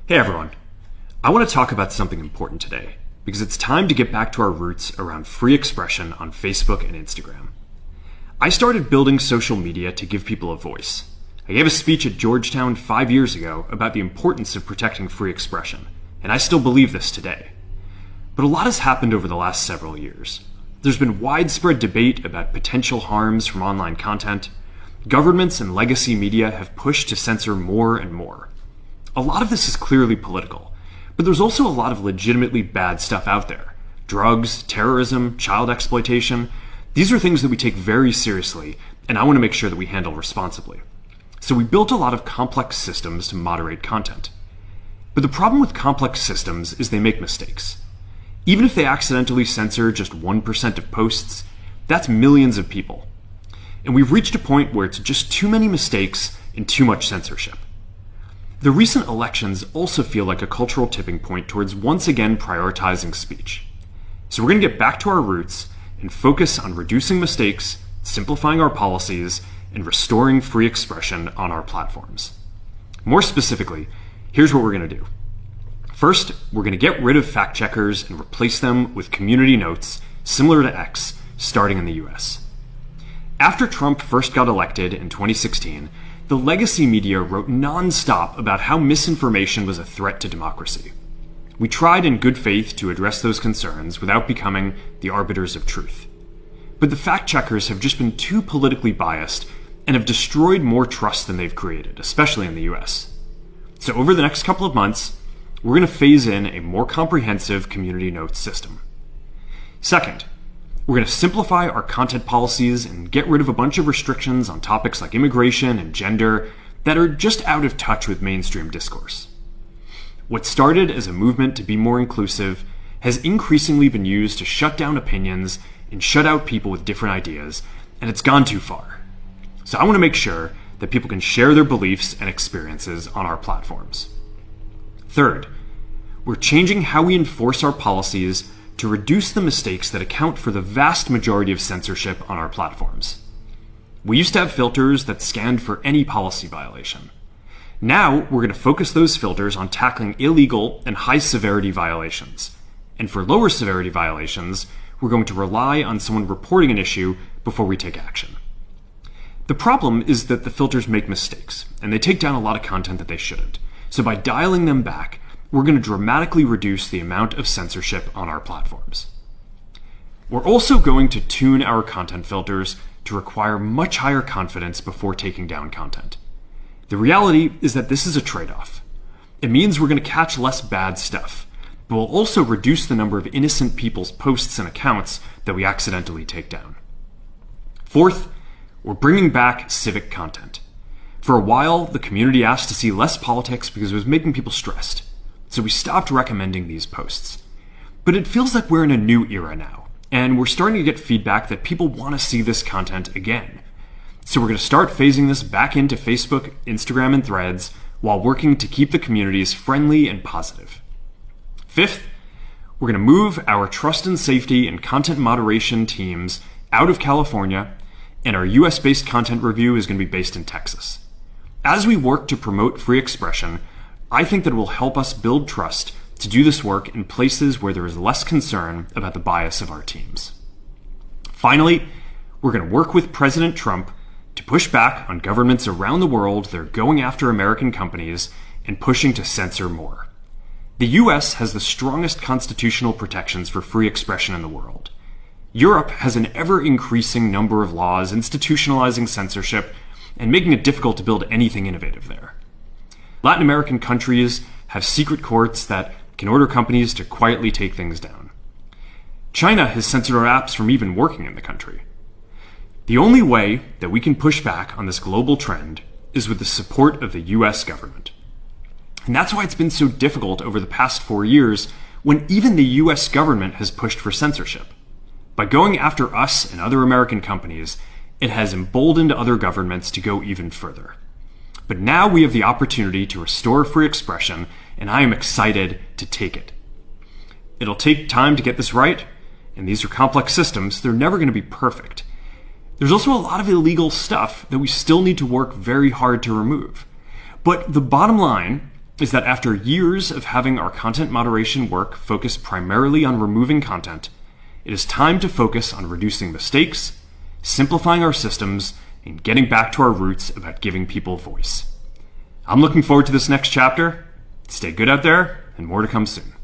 Hey everyone. I want to talk about something important today because it's time to get back to our roots around free expression on Facebook and Instagram. I started building social media to give people a voice. I gave a speech at Georgetown 5 years ago about the importance of protecting free expression, and I still believe this today. But a lot has happened over the last several years. There's been widespread debate about potential harms from online content. Governments and legacy media have pushed to censor more and more. A lot of this is clearly political, but there's also a lot of legitimately bad stuff out there. Drugs, terrorism, child exploitation. These are things that we take very seriously, and I want to make sure that we handle responsibly. So we built a lot of complex systems to moderate content. But the problem with complex systems is they make mistakes. Even if they accidentally censor just 1% of posts, that's millions of people. And we've reached a point where it's just too many mistakes and too much censorship. The recent elections also feel like a cultural tipping point towards once again prioritizing speech. So we're going to get back to our roots and focus on reducing mistakes, simplifying our policies, and restoring free expression on our platforms. More specifically, here's what we're going to do. First, we're going to get rid of fact checkers and replace them with community notes similar to X, starting in the US. After Trump first got elected in 2016, the legacy media wrote non-stop about how misinformation was a threat to democracy. We tried in good faith to address those concerns without becoming the arbiters of truth. But the fact checkers have just been too politically biased and have destroyed more trust than they've created, especially in the US. So over the next couple of months, we're going to phase in a more comprehensive community notes system. Second, we're going to simplify our content policies and get rid of a bunch of restrictions on topics like immigration and gender that are just out of touch with mainstream discourse. What started as a movement to be more inclusive has increasingly been used to shut down opinions and shut out people with different ideas, and it's gone too far. So I want to make sure that people can share their beliefs and experiences on our platforms. Third, we're changing how we enforce our policies to reduce the mistakes that account for the vast majority of censorship on our platforms. We used to have filters that scanned for any policy violation. Now, we're going to focus those filters on tackling illegal and high-severity violations. And for lower-severity violations, we're going to rely on someone reporting an issue before we take action. The problem is that the filters make mistakes, and they take down a lot of content that they shouldn't. So by dialing them back, we're going to dramatically reduce the amount of censorship on our platforms. We're also going to tune our content filters to require much higher confidence before taking down content. The reality is that this is a trade-off. It means we're going to catch less bad stuff, but we'll also reduce the number of innocent people's posts and accounts that we accidentally take down. Fourth, we're bringing back civic content. For a while, the community asked to see less politics because it was making people stressed. So we stopped recommending these posts. But it feels like we're in a new era now, and we're starting to get feedback that people want to see this content again. So we're going to start phasing this back into Facebook, Instagram, and Threads while working to keep the communities friendly and positive. Fifth, we're going to move our trust and safety and content moderation teams out of California, and our US-based content review is going to be based in Texas. As we work to promote free expression, I think that it will help us build trust to do this work in places where there is less concern about the bias of our teams. Finally, we're going to work with President Trump to push back on governments around the world that are going after American companies and pushing to censor more. The US has the strongest constitutional protections for free expression in the world. Europe has an ever-increasing number of laws institutionalizing censorship and making it difficult to build anything innovative there. Latin American countries have secret courts that can order companies to quietly take things down. China has censored our apps from even working in the country. The only way that we can push back on this global trend is with the support of the US government. And that's why it's been so difficult over the past 4 years when even the US government has pushed for censorship. By going after us and other American companies, it has emboldened other governments to go even further. But now we have the opportunity to restore free expression, and I am excited to take it. It'll take time to get this right, and these are complex systems. They're never going to be perfect. There's also a lot of illegal stuff that we still need to work very hard to remove. But the bottom line is that after years of having our content moderation work focus primarily on removing content, it is time to focus on reducing mistakes, simplifying our systems, and getting back to our roots about giving people voice. I'm looking forward to this next chapter. Stay good out there, and more to come soon.